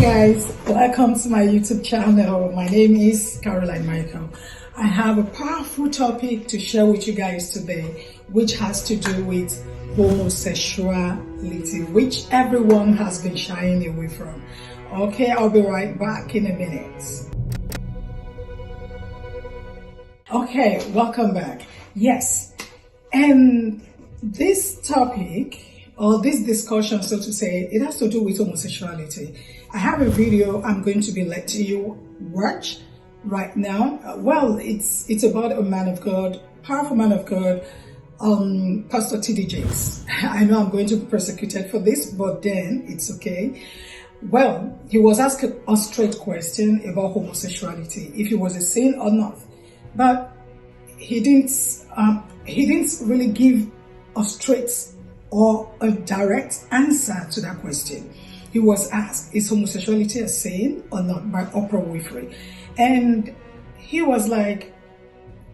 guys, welcome to my YouTube channel. My name is Caroline Michael. I have a powerful topic to share with you guys today, which has to do with homosexuality, which everyone has been shying away from. Okay, I'll be right back in a minute. Okay, welcome back. Yes, and this topic or this discussion, so to say, it has to do with homosexuality. I have a video I'm going to be letting you watch right now. Well, it's about a man of God, powerful man of God, Pastor T.D. Jakes. I know I'm going to be persecuted for this, but then it's okay. Well, he was asked a straight question about homosexuality, if it was a sin or not, but he didn't really give a straight or a direct answer to that question. He was asked, is homosexuality a sin or not, by Oprah Winfrey? And he was like,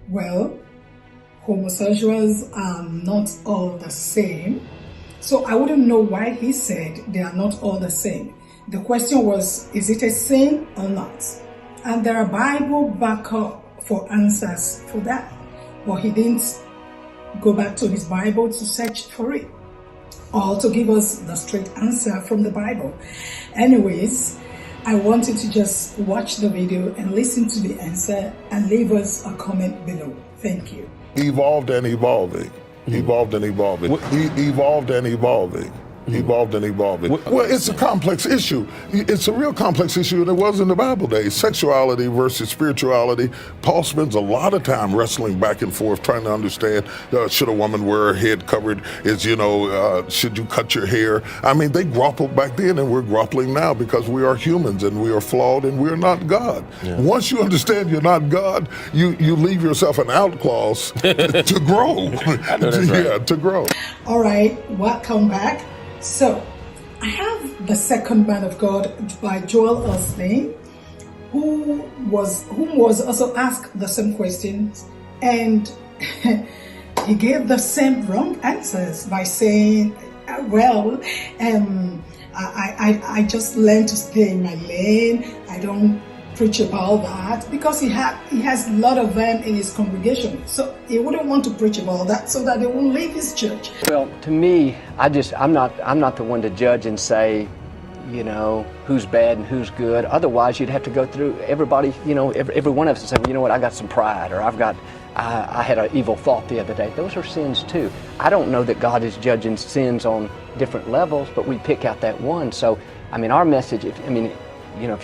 well, homosexuals are not all the same. So I wouldn't know why he said they are not all the same. The question was, is it a sin or not? And there are Bible backup for answers for that. But he didn't go back to his Bible to search for it, or to give us the straight answer from the Bible. Anyways, I want you to just watch the video and listen to the answer and leave us a comment below. Thank you. Evolved and evolving. Evolved and evolving. Evolved and evolving. Evolved and evolving. Well, it's a complex issue. It's a real complex issue, and it was in the Bible days. Sexuality versus spirituality. Paul spends a lot of time wrestling back and forth, trying to understand, should a woman wear her head covered? Should you cut your hair? I mean, they grappled back then, and we're grappling now because we are humans, and we are flawed, and we're not God. Yeah. Once you understand you're not God, you leave yourself an out clause to grow. Yeah, to grow. All right, welcome back. So, I have The Second Man of God by Joel Osteen, whom was also asked the same questions, and he gave the same wrong answers by saying, I just learned to stay in my lane. I don't preach about that, because he has a lot of them in his congregation, so he wouldn't want to preach about that so that they won't leave his church. Well, to me, I'm not the one to judge and say, who's bad and who's good. Otherwise, you'd have to go through everybody, every one of us and say, well, you know what, I got some pride, or I had an evil thought the other day. Those are sins too. I don't know that God is judging sins on different levels, but we pick out that one. So, our message, if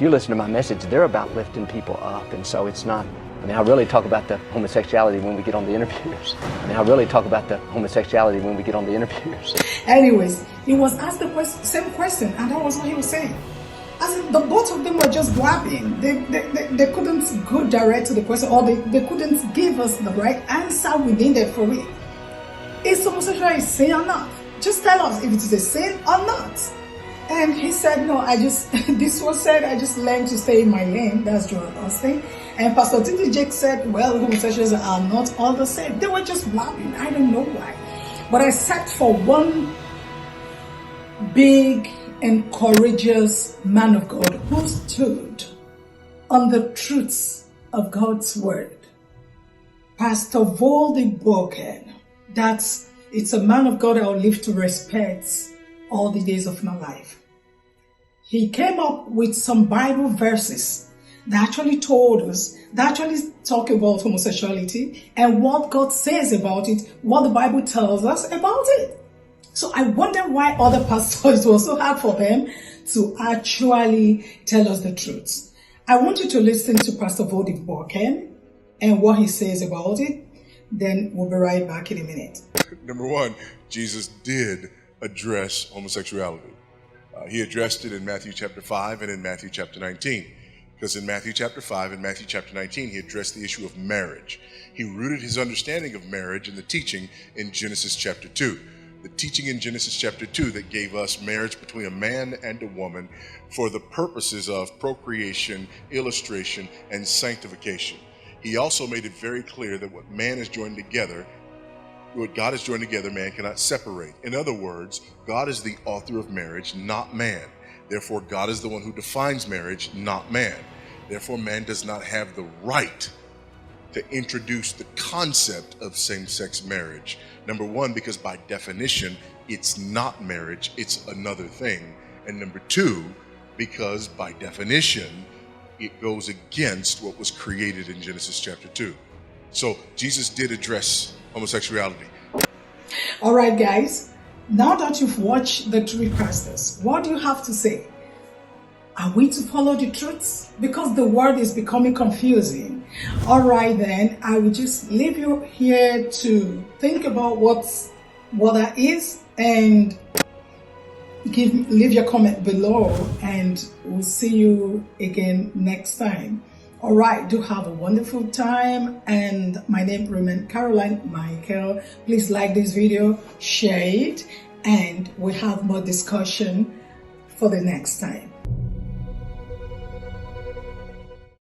you listen to my message, they're about lifting people up. And so it's not, I really talk about the homosexuality when we get on the interviews. Anyways, he was asked the same question, and that was what he was saying. The both of them were just blabbing. They couldn't go direct to the question, or they couldn't give us the right answer we needed for it. Is homosexuality a sin or not? Just tell us if it is a sin or not. And he said, no, I just learned to stay in my lane. That's Joel Osteen. And Pastor T.D. Jakes said, well, homosexuals are not all the same. They were just blabbing. I don't know why. But I sat for one big and courageous man of God who stood on the truths of God's word. Pastor Voddie Baucham. It's a man of God I'll live to respect all the days of my life. He came up with some Bible verses that actually talk about homosexuality and what God says about it, what the Bible tells us about it. So I wonder why other pastors were so hard for them to actually tell us the truth. I want you to listen to Pastor Voddie Baucham and what he says about it. Then we'll be right back in a minute. Number one, Jesus did address homosexuality. He addressed it in Matthew chapter 5 and in Matthew chapter 19. Because in Matthew chapter 5 and Matthew chapter 19, he addressed the issue of marriage. He rooted his understanding of marriage in the teaching in Genesis chapter 2. The teaching in Genesis chapter 2 that gave us marriage between a man and a woman for the purposes of procreation, illustration, and sanctification. He also made it very clear that what God has joined together, man cannot separate. In other words, God is the author of marriage, not man. Therefore, God is the one who defines marriage, not man. Therefore, man does not have the right to introduce the concept of same-sex marriage. Number one, because by definition, it's not marriage, it's another thing. And number two, because by definition, it goes against what was created in Genesis chapter 2. So Jesus did address homosexuality. All right, guys. Now that you've watched the three pastors, what do you have to say? Are we to follow the truths? Because the word is becoming confusing. All right, then, I will just leave you here to think about what that is, and leave your comment below, and we'll see you again next time. All right, do have a wonderful time, and my name remains Caroline Michael. Please like this video, share it, and we'll have more discussion for the next time.